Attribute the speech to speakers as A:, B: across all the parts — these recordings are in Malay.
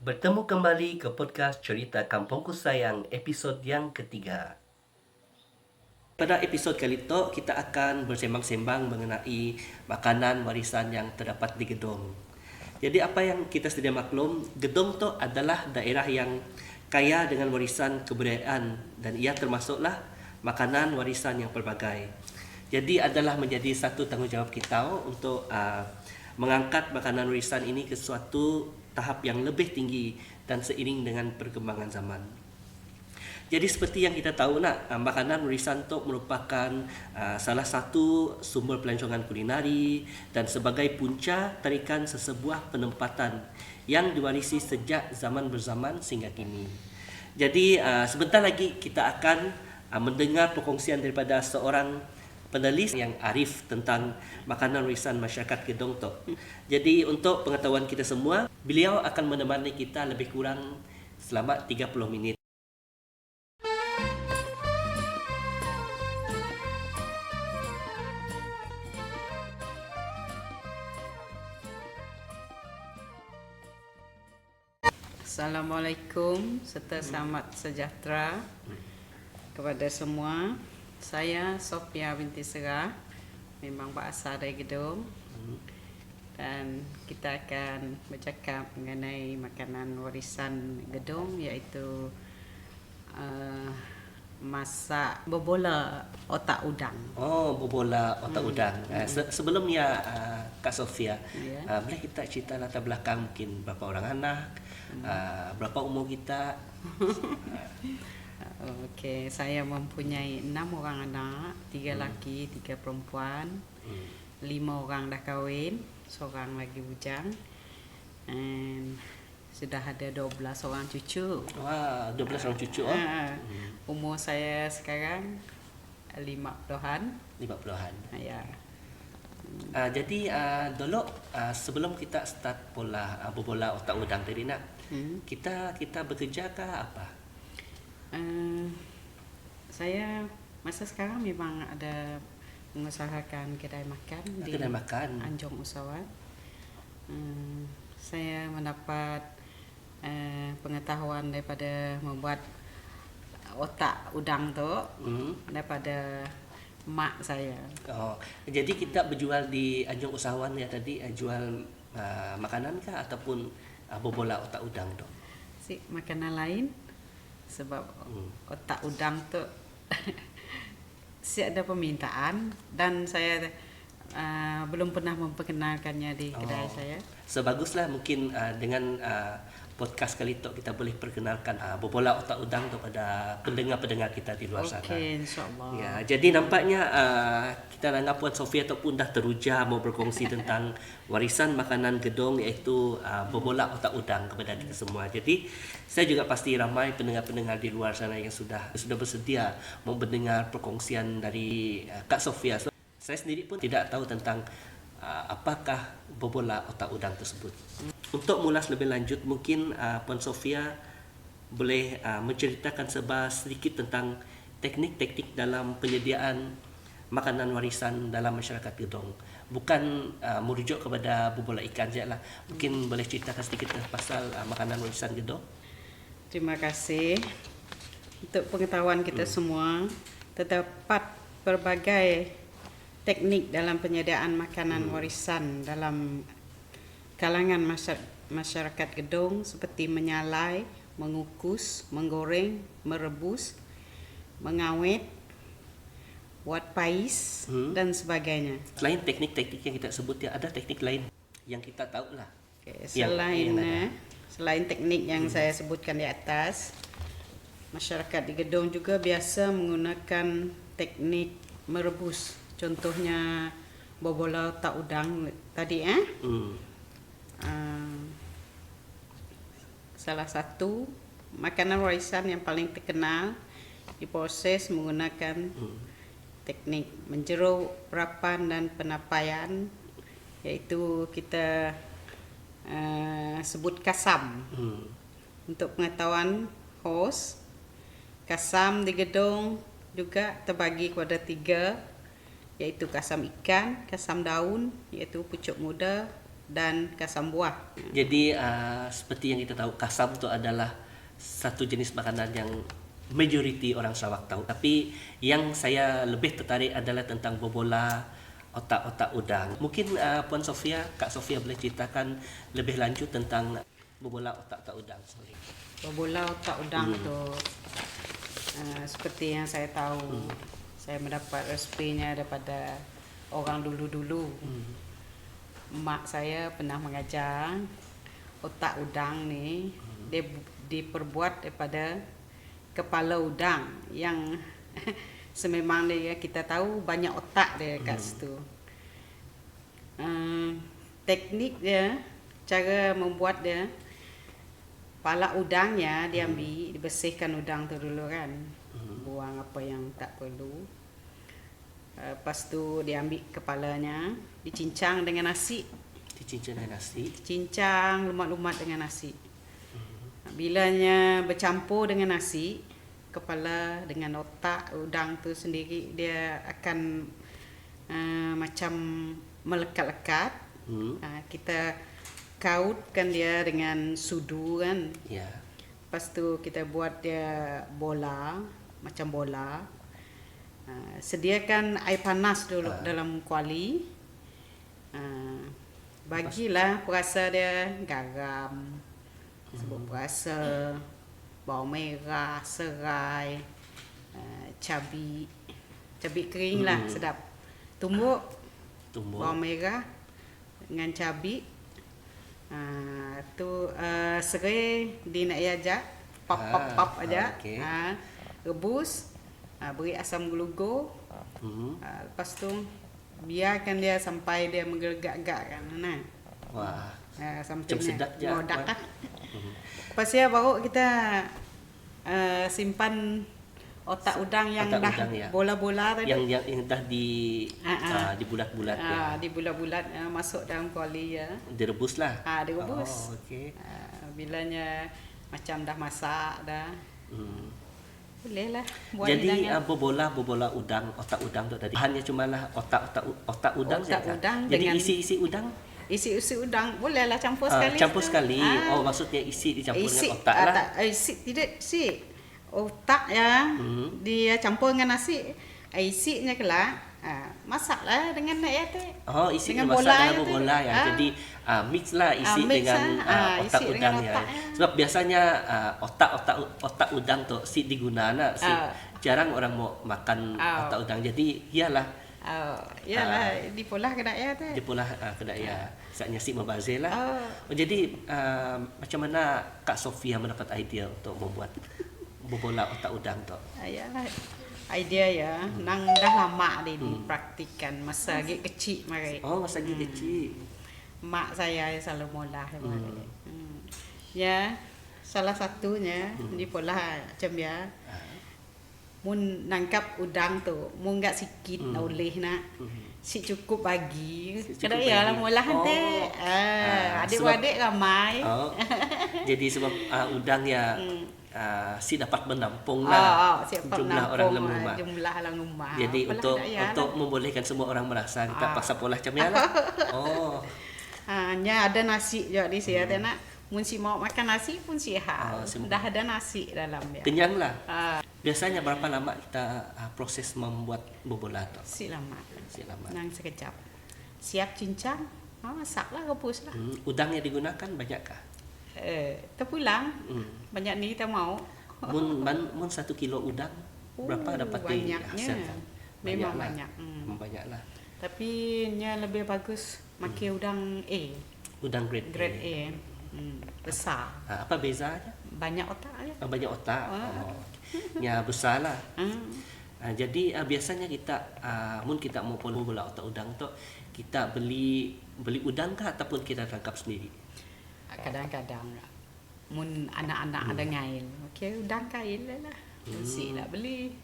A: Bertemu kembali ke podcast Cerita Kampungku Sayang episod yang ketiga. Pada episod kali itu kita akan bersembang-sembang mengenai makanan warisan yang terdapat di Gedong. Jadi apa yang kita sedia maklum, Gedong tu adalah daerah yang kaya dengan warisan kebudayaan dan ia termasuklah makanan warisan yang pelbagai. Jadi adalah menjadi satu tanggungjawab kita untuk mengangkat makanan warisan ini ke suatu tahap yang lebih tinggi dan seiring dengan perkembangan zaman. Jadi seperti yang kita tahu nak, makanan warisan tu merupakan salah satu sumber pelancongan kulinari dan sebagai punca tarikan sesebuah penempatan yang diwarisi sejak zaman berzaman sehingga kini. Jadi sebentar lagi kita akan mendengar perkongsian daripada seorang penulis yang arif tentang makanan warisan masyarakat Gedong tu. Jadi untuk pengetahuan kita semua, beliau akan menemani kita lebih kurang selama 30 minit.
B: Assalamualaikum serta selamat sejahtera kepada semua. Saya Sofia binti Serah, memang berasal dari Gedong. Dan kita akan bercakap mengenai makanan warisan Gedong, iaitu masak bobola otak udang.
A: Oh, bobola otak udang. Sebelumnya Kak Sofia,
B: Ya.
A: boleh kita cerita latar belakang mungkin berapa orang anak, berapa umur kita?
B: Okey, saya mempunyai 6 orang anak, 3 laki, 3 perempuan. 5 orang dah kahwin, seorang lagi bujang. And sudah ada 12 orang cucu.
A: Wah, 12 orang cucu.
B: Umur saya sekarang 50-an.
A: 50-an.
B: Ya.
A: Jadi dulu sebelum kita start bobola otak udang tadi nak, kita bekerja ke apa?
B: Saya masa sekarang memang ada mengusahakan kedai makan di
A: Kedai makan.
B: Anjong Usahawan. Saya mendapat pengetahuan daripada membuat otak udang tu daripada mak saya.
A: Oh, jadi kita berjual di Anjong Usahawan ya tadi, jual makanan kah ataupun bobola otak udang tu?
B: Si makanan lain sebab otak udang tu si ada permintaan dan saya belum pernah memperkenalkannya di kedai saya.
A: Sebaguslah mungkin dengan podcast kali itu kita boleh perkenalkan bobola otak udang kepada pendengar-pendengar kita di luar sana.
B: Okey, insya-Allah.
A: Ya, jadi nampaknya kita dengan Puan Sofia ataupun dah teruja mau berkongsi tentang warisan makanan Gedong iaitu bobola otak udang kepada kita semua. Jadi saya juga pasti ramai pendengar-pendengar di luar sana yang sudah bersedia mau mendengar perkongsian dari Kak Sofia. So, saya sendiri pun tidak tahu tentang apakah bobola otak udang tersebut. Untuk mulas lebih lanjut, mungkin Puan Sofia boleh menceritakan sedikit tentang teknik-teknik dalam penyediaan makanan warisan dalam masyarakat Gedong. Bukan merujuk kepada bobola ikan sajalah. Mungkin boleh ceritakan sedikit pasal makanan warisan Gedong.
B: Terima kasih. Untuk pengetahuan kita semua, terdapat berbagai teknik dalam penyediaan makanan warisan dalam kalangan masyarakat Gedong seperti menyalai, mengukus, menggoreng, merebus, mengawet, buat pais dan sebagainya.
A: Selain teknik-teknik yang kita sebut, ya ada teknik lain yang kita tahu lah.
B: Okay,
A: Yang
B: selain teknik yang saya sebutkan di atas, masyarakat di Gedong juga biasa menggunakan teknik merebus. Contohnya bobola otak udang tadi salah satu makanan warisan yang paling terkenal diproses menggunakan teknik menjeruk, perapan dan penapaian, iaitu kita sebut kasam. Untuk pengetahuan host, kasam di Gedong juga terbagi kepada 3, iaitu kasam ikan, kasam daun, iaitu pucuk muda, dan kasam buah.
A: Jadi seperti yang kita tahu, kasam itu adalah satu jenis makanan yang majority orang Sarawak tahu. Tapi yang saya lebih tertarik adalah tentang bobola otak-otak udang. Mungkin Puan Sofia, Kak Sofia boleh ceritakan lebih lanjut tentang bobola otak-otak udang. Sorry.
B: Bobola otak udang tu seperti yang saya tahu, saya mendapat resepinya daripada orang dulu-dulu. Mak saya pernah mengajar otak udang ni dia diperbuat daripada kepala udang yang sememangnya kita tahu banyak otak dia kat situ. Teknik dia, cara membuat dia, kepala udangnya diambil, dibersihkan udang tu dulu kan, buang apa yang tak perlu. Lepas tu diambil kepalanya, dicincang dengan nasi.
A: Dicincang dengan nasi.
B: Cincang lumat-lumat dengan nasi. Bilanya bercampur dengan nasi, kepala dengan otak udang tu sendiri dia akan macam melekat-lekat. Kita kautkan dia dengan sudu kan.
A: Ya.
B: Lepas tu kita buat dia bola, macam bola. Sediakan air panas dulu dalam kuali. Bagilah perasa dia, garam, sebut perasa, bawang merah, serai, cabai kering lah, sedap. Tumbuk bawang merah dengan cabai. Tu serai di nak aja, pop aja.
A: Okay.
B: Rebus, beri asam gelugur. Lepas tu biarkan dia sampai dia menggelegak-gak kan.
A: Wah.
B: Sampai
A: Macam sedap je.
B: ngodak kan. Lepas ya baru kita simpan otak udang yang
A: otak
B: dah
A: udang, ya.
B: bola-bola tadi.
A: Yang dah di bulat-bulat ya.
B: Di bulat-bulat masuk dalam kuali ya.
A: Direbus lah.
B: Direbus.
A: Okey.
B: Bilanya macam dah masak dah. Boleh lah buat
A: jadi
B: hidangan.
A: bobola udang, otak udang tu tadi. Bahannya cumalah otak udang
B: Otak
A: saja.
B: udang
A: Jadi
B: dengan
A: isi udang.
B: Isi udang boleh lah campur sekali.
A: Campur sekali. Maksudnya isi dicampur dengan otak lah.
B: Isi tidak isi. Otak ya. Dia campur dengan nasi. Isinya kelak. Masaklah dengan air tu.
A: Isi
B: dengan
A: masak
B: bola
A: dengan bola ya. Jadi mix lah isi
B: mix
A: dengan
B: lah.
A: otak
B: Isi
A: udang
B: dengan
A: ya.
B: otak,
A: Sebab biasanya otak udang tu digunakan jarang orang mau makan otak udang. Jadi iyalah.
B: Iyalah dipolah ke daya tu.
A: Dipolah ke daya. Saatnya si membazir lah. Jadi macam mana Kak Sofia mendapat idea untuk membuat bobola otak udang tu?
B: Iyalah. Idea ya, nang dah lama dipraktikan masa lagi kecil mari.
A: Masa lagi kecil.
B: Mak saya selalu molah mari. Ya, salah satunya dipolah macam ya. Mun nangkap udang tu, mun enggak sikit oleh nak. Si cukup bagi. Kada ya lah molahan teh. Adik-adik ramai.
A: Jadi sebab udang ya si dapat menampung lah jumlah orang dalam rumah. Jadi untuk membolehkan semua orang merasa kita paksa pola macam ya lah.
B: Hanya ada nasi je di sini teh nak. Mun si mau makan nasi pun sihat. Dah ada nasi dalam dia.
A: Kenyang lah. Biasanya berapa lama kita proses membuat bobola tu?
B: Si lama. Nang sekejap. Siap cincang, masaklah rebus lah.
A: Udang yang digunakan banyakkah?
B: Terpulang. Banyak ni kita mau.
A: Mun 1 kilo udang berapa dapat dihasilkan?
B: Memang banyak.
A: Banyaklah.
B: Tapi nya lebih bagus makan udang A.
A: Udang grade
B: A. Besar.
A: Apa bezanya?
B: Banyak otak aja.
A: Banyak otak. Ya besar lah. Jadi biasanya kita mun kita mau bola otak udang tu kita beli udang kah ataupun kita tangkap sendiri?
B: Kadang-kadang mun anak-anak ada ngail. Okey, udang kail lah. Si nak beli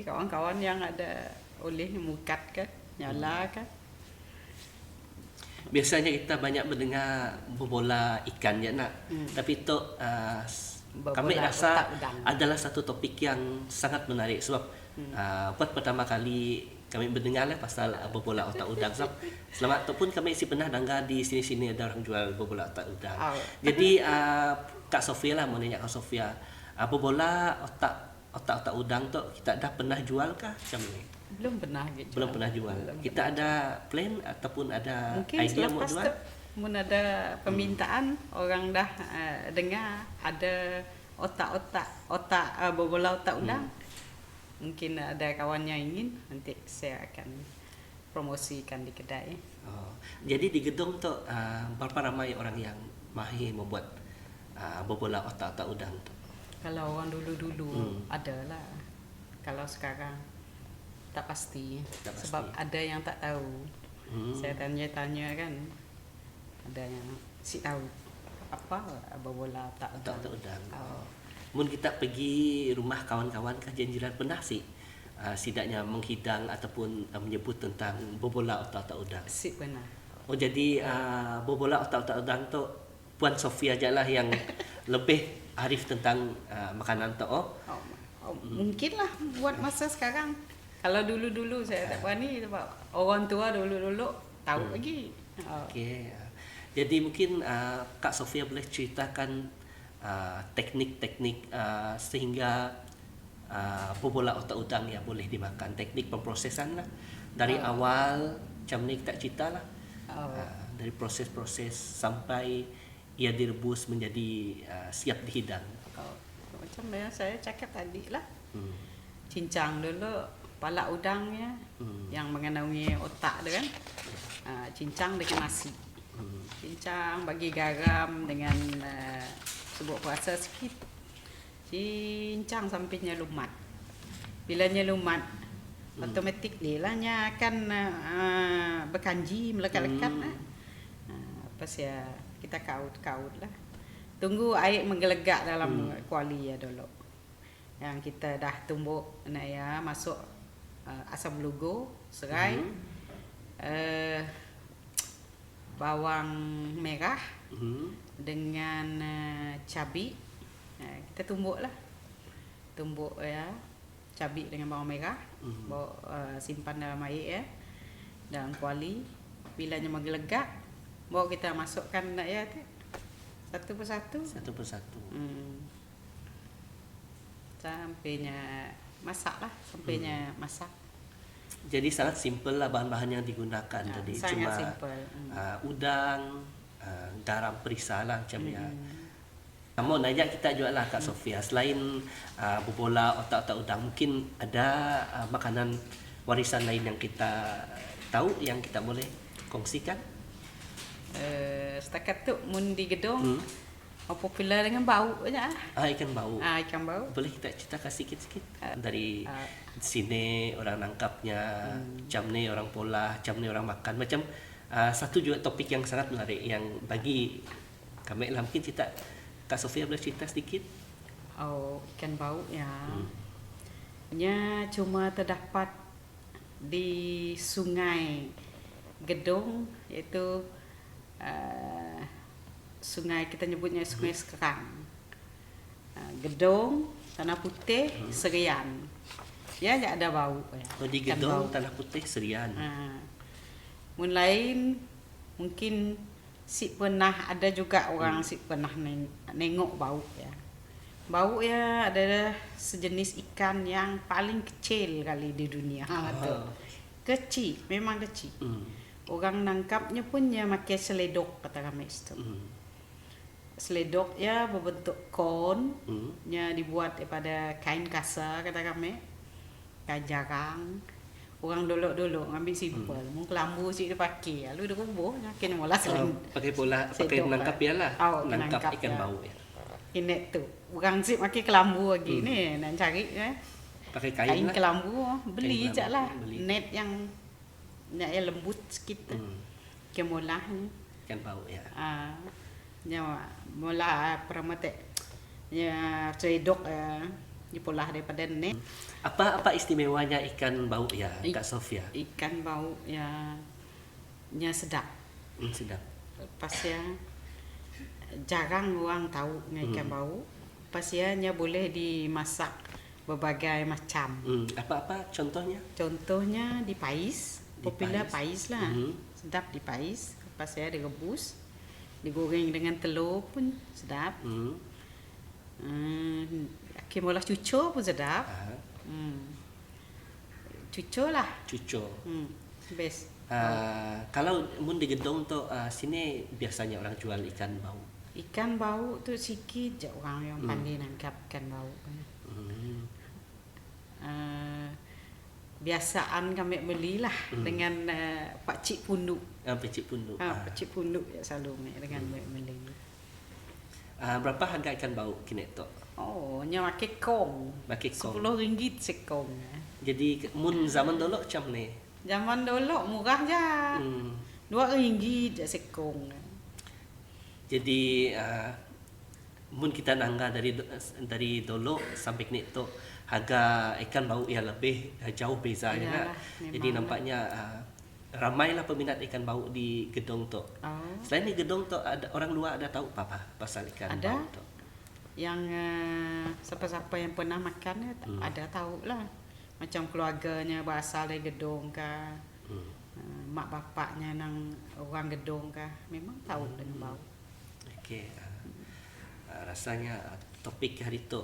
B: kawan-kawan yang ada oleh mukat ke, nyala ke.
A: Biasanya kita banyak mendengar bobola ikan ya nak. Tapi itu kami rasa adalah satu topik yang sangat menarik sebab buat pertama kali kami mendengar lah pasal bobola otak udang. Selamat ataupun kami si pernah dengar di sini-sini ada orang jual bobola otak udang.
B: Oh.
A: Jadi Kak Sofia lah, mau nanya Kak Sofia, bobola otak udang tu kita dah pernah jual kah macam ni?
B: Belum pernah gitu.
A: Belum pernah jual. Kita ada plan ataupun ada
B: Mungkin
A: idea mau
B: selepas
A: jual?
B: tu mun ada permintaan orang dah dengar ada otak bobola otak udang. Mungkin ada kawan yang ingin, nanti saya akan promosikan di kedai.
A: Oh, jadi di gedung tu berapa ramai orang yang mahir membuat bobola otak udang tu?
B: Kalau orang dulu-dulu ada lah. Kalau sekarang tak pasti.
A: Tak pasti.
B: Sebab ada yang tak tahu. Saya tanya-tanya kan, ada yang si tahu apa bobola otak
A: Udang.
B: Oh.
A: Mun kita pergi rumah kawan-kawan kajian jiran pernah sih setidaknya menghidang ataupun menyebut tentang bobola otak udang.
B: Si benar.
A: Oh jadi bobola otak udang tu Puan Sofia aja lah yang lebih arif tentang makanan tu.
B: Mungkin lah buat masa sekarang. Kalau dulu-dulu saya tak berani sebab orang tua dulu-dulu tahu lagi.
A: Okey. Jadi mungkin Kak Sofia boleh ceritakan teknik-teknik sehingga bobola otak udang yang boleh dimakan, teknik pemprosesan lah dari awal macam ni kita cerita lah. Dari proses-proses sampai ia direbus menjadi siap dihidang.
B: Macam yang saya cakap tadi lah. Cincang dulu kepala udangnya yang mengandungi otak tu kan. Cincang dengan nasi. Cincang bagi garam dengan sebut puasa sikit. Cincang sampainya lumat. Bilanya lumat, automatically lah nya akan berkanji melekat-lekat lah. Lepas ya kita kaut-kaut lah. Tunggu air menggelegak dalam kuali ya dulu. Yang kita dah tumbuk nak ya masuk asam lugo, serai, bawang merah dengan cabai. Kita tumbuk lah. Tumbuk ya. Cabai dengan bawang merah. Bawa simpan dalam air ya. Dalam kuali. Bilanya menggelegak, bawa kita masukkan nak ya tu. Satu persatu. Sampainya masak lah. Sampainya masak.
A: Jadi sangat simple lah bahan-bahan yang digunakan tadi.
B: Sangat
A: Cuma
B: simple.
A: udang, garam perisa lah macam ya. Kamu nanya kita juga lah Kak Sofia, selain bobola otak udang, mungkin ada makanan warisan lain yang kita tahu yang kita boleh kongsikan?
B: Setakat tu mun di gedung popular dengan bau aja.
A: Ikan bau.
B: Ikan bau.
A: Boleh kita ceritakan sikit-sikit dari sini orang nangkapnya, macam ni orang pola, macam ni orang makan, macam satu juga topik yang sangat menarik yang bagi kami lah mungkin cerita. Kak Sofia boleh cerita sedikit?
B: Ikan bau ya. Nya cuma terdapat di sungai Gedong, iaitu sungai kita nyebutnya sungai Sekerang. Gedong, Tanah Putih, Serian. Ya, tak ada bau ya.
A: Di Gedong, Tanah Putih, Serian.
B: Mun lain mungkin si pernah ada juga orang si pernah nengok bau ya. Bau ya adalah sejenis ikan yang paling kecil kali di dunia. Kecil, memang kecil. Orang nangkapnya punya pakai seledok kata kami itu. Seledok ya berbentuk kon, nya dibuat daripada kain kasa kata kami. Kain jarang. Orang dulu ngambil simple. Mungkin kelambu sih dia pakai. Lalu dia kubuh kena molas lain.
A: Pakai nangkap ya lah. Nangkap ikan bau ya.
B: Ini tu. Orang sih pakai kelambu lagi ni nak cari
A: pakai kain lah.
B: Kelambu beli je lah. Net yang lembut sikit. Kemolah ni.
A: Ikan bau ya.
B: Nya mola permate. Nya cedok dipolah daripada net.
A: Apa istimewanya ikan bau ya Kak Sofia?
B: Ikan bau ya nya sedap.
A: Sedap.
B: Lepas ya jarang orang tahu ikan bau. Lepas ya nya boleh dimasak berbagai macam.
A: Apa-apa contohnya?
B: Contohnya di Pais,
A: Di
B: popular
A: Pais.
B: Pais lah. Sedap di Pais. Lepas saya direbus, digoreng dengan telur pun sedap. Kimolah cucur pun sedap. Cucur lah.
A: Cucur.
B: Best.
A: Kalau mun di gedung tu sini biasanya orang jual ikan bau.
B: Ikan bau tu sikit je orang yang pandai nangkap ikan bau. Biasaan kami belilah dengan pakcik punduk.
A: Pecik punduk.
B: Pakcik punduk ya selalu dengan beli.
A: Berapa harga ikan bau kini tu?
B: Oh, nya pakai kong.
A: Pakai kong.
B: RM10 sekong.
A: Jadi mun zaman dulu macam ni.
B: Zaman dulu murah je. RM2 je sekong.
A: Jadi mun kita nangga dari dulu sampai kini tu harga ikan bau yang lebih jauh bezanya.
B: Iyalah,
A: Jadi nampaknya ramailah peminat ikan bau di gedung tu. Selain di gedung tu ada orang luar ada tahu apa pasal ikan
B: Ada.
A: bau tu?
B: Yang siapa-siapa yang pernah makan ada tahu lah. Macam keluarganya berasal dari gedung kah. Mak bapaknya nang orang gedung kah. Memang tahu dengan bau.
A: Okey. Rasanya topik hari tu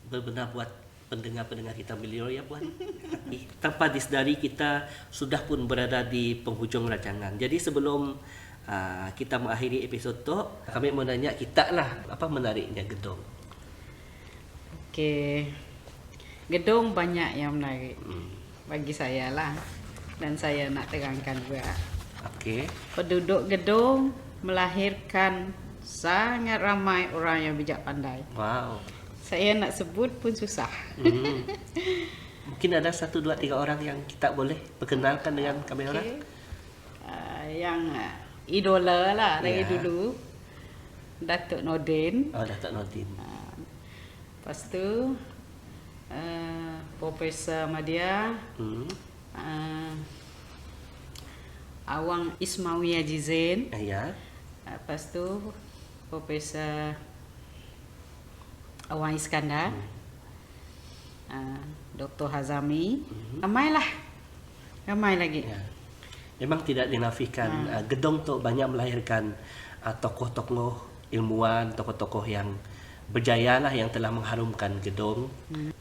A: benar-benar buat pendengar-pendengar kita beliau ya Puan. Tanpa disedari kita sudah pun berada di penghujung rancangan. Jadi sebelum kita mengakhiri episod tu, kami mau nanya kita lah apa menariknya gedung.
B: Okey. Gedung banyak yang menarik. Bagi saya lah. Dan saya nak terangkan juga.
A: Okey.
B: Penduduk gedung melahirkan sangat ramai orang yang bijak pandai.
A: Wow.
B: Saya nak sebut pun susah.
A: Mungkin ada 1, 2, 3 orang yang kita boleh perkenalkan dengan kami orang.
B: Yang idola lah dari
A: Ya.
B: dulu. Datuk Nordin.
A: Oh, Datuk Nordin.
B: Lepas tu Profesor Madia. Awang Ismawi Haji Zain.
A: Ya.
B: Lepas tu Profesor Awang Iskandar. Dr. Hazami. Ramai lagi.
A: Ya. Memang tidak dinafikan gedung tu banyak melahirkan tokoh-tokoh ilmuwan, tokoh-tokoh yang berjaya lah yang telah mengharumkan gedung.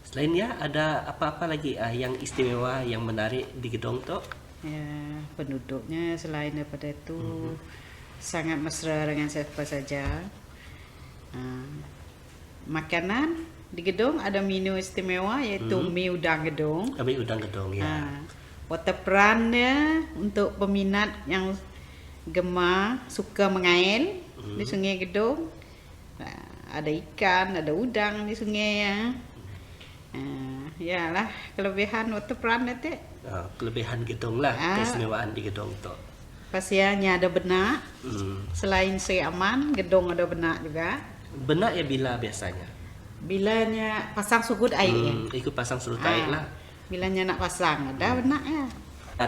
A: Selainnya ada apa-apa lagi yang istimewa yang menarik di gedung tu?
B: Ya, penduduknya selain daripada itu sangat mesra dengan siapa saja. Makanan di gedung ada menu istimewa iaitu mi udang gedung.
A: Kami udang gedung ya.
B: Waterfrontnya untuk peminat yang gemar suka mengail di Sungai Gedong. Ada ikan, ada udang di sungai ya. Yalah kelebihan waterfront itu.
A: Kelebihan gedung lah, keistimewaan di gedung tu.
B: Pasiannya ada benak. Selain Seri Aman, gedung ada benak juga.
A: Benak ya bila biasanya?
B: Bilanya pasang surut air.
A: Ikut pasang surut air lah.
B: Bilanya nak pasang ada benak ya.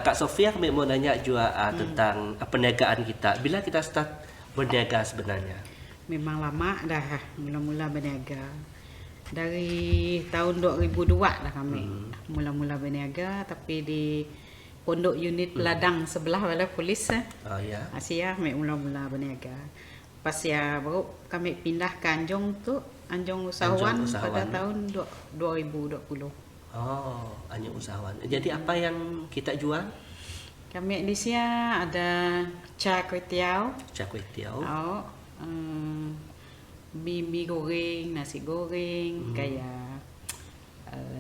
A: Kak Sofia kami mau nanya juga tentang perniagaan kita. Bila kita start berniaga sebenarnya?
B: Memang lama dah mula-mula berniaga. Dari tahun 2002 dah kami mula-mula berniaga, tapi di pondok unit ladang sebelah balai polis
A: Oh ya.
B: Asia kami mula-mula berniaga. Pas ya baru kami pindah ke Anjong tu, Anjong Usahawan, pada tahun 2020.
A: Oh, hanya usahawan. Jadi apa yang kita jual?
B: Kami di sini ada ca kuih tiaw.
A: Cak kuih tiaw.
B: Mie goreng, nasi goreng, kayak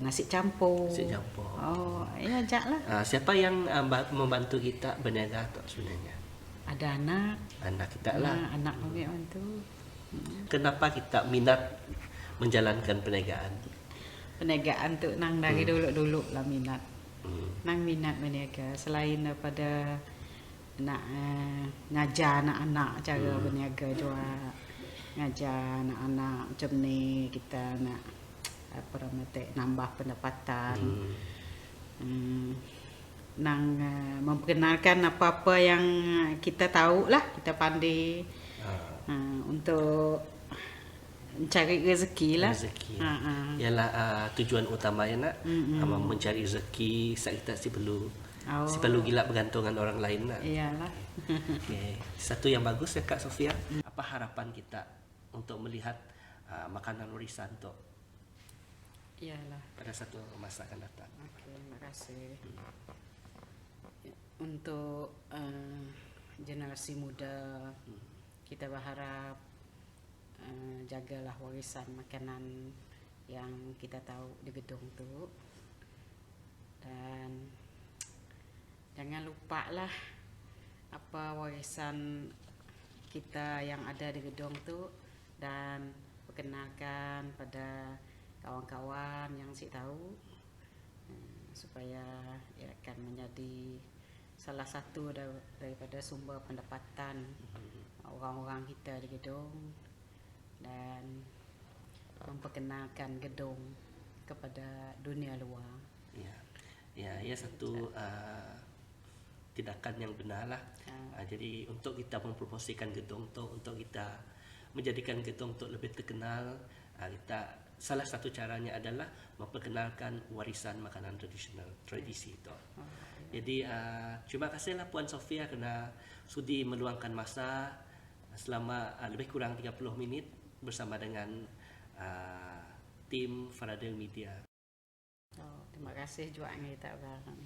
B: nasi campur.
A: Nasi campur.
B: Oh, ya ajak lah.
A: Siapa yang membantu kita berniaga tu sebenarnya?
B: Ada anak.
A: Anak kita lah.
B: Anak kami bantu.
A: Kenapa kita minat menjalankan perniagaan?
B: Perniagaan tu nang dari dulu-dulu lah minat. Nang minat berniaga. Selain daripada nak ngajar anak-anak cara berniaga juga. Ngajar anak-anak macam ni, kita nak nambah pendapatan. Nang memperkenalkan apa-apa yang kita tahu lah, kita pandai untuk mencari rezeki lah.
A: rezeki.
B: Ha.
A: Ialah tujuan utama ya nak, mencari rezeki. Kita si perlu gila bergantungan orang lain nak.
B: Iyalah.
A: Okay. Satu yang bagus ya Kak Sofia. Apa harapan kita untuk melihat makanan warisan tu
B: Iyalah.
A: pada satu masa akan datang?
B: Okey, terima kasih. Untuk generasi muda, kita berharap jagalah warisan makanan yang kita tahu di gedung tu, dan jangan lupa lah apa warisan kita yang ada di gedung tu, dan perkenalkan pada kawan-kawan yang si tahu, supaya ia akan menjadi salah satu daripada sumber pendapatan orang-orang kita di gedung, dan memperkenalkan gedung kepada dunia luar.
A: Ya satu tindakan yang benar lah. Jadi untuk kita mempromosikan gedung tu, untuk kita menjadikan gedung tu lebih terkenal, kita salah satu caranya adalah memperkenalkan warisan makanan tradisional, tradisi itu. Jadi terima kasihlah Puan Sofia kerana sudi meluangkan masa selama lebih kurang 30 minit bersama dengan tim Faradil Media.
B: Terima kasih juga kita bareng.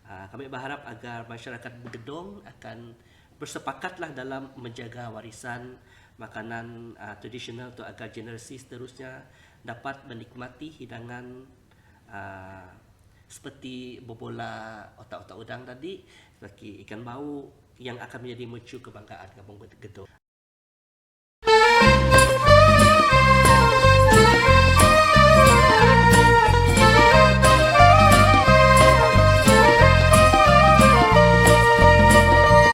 A: Kami berharap agar masyarakat Gedong akan bersepakatlah dalam menjaga warisan makanan tradisional tu, agar generasi seterusnya dapat menikmati hidangan seperti bobola otak-otak udang tadi, seperti ikan bau yang akan menjadi mercu kebanggaan Kampung Gedong.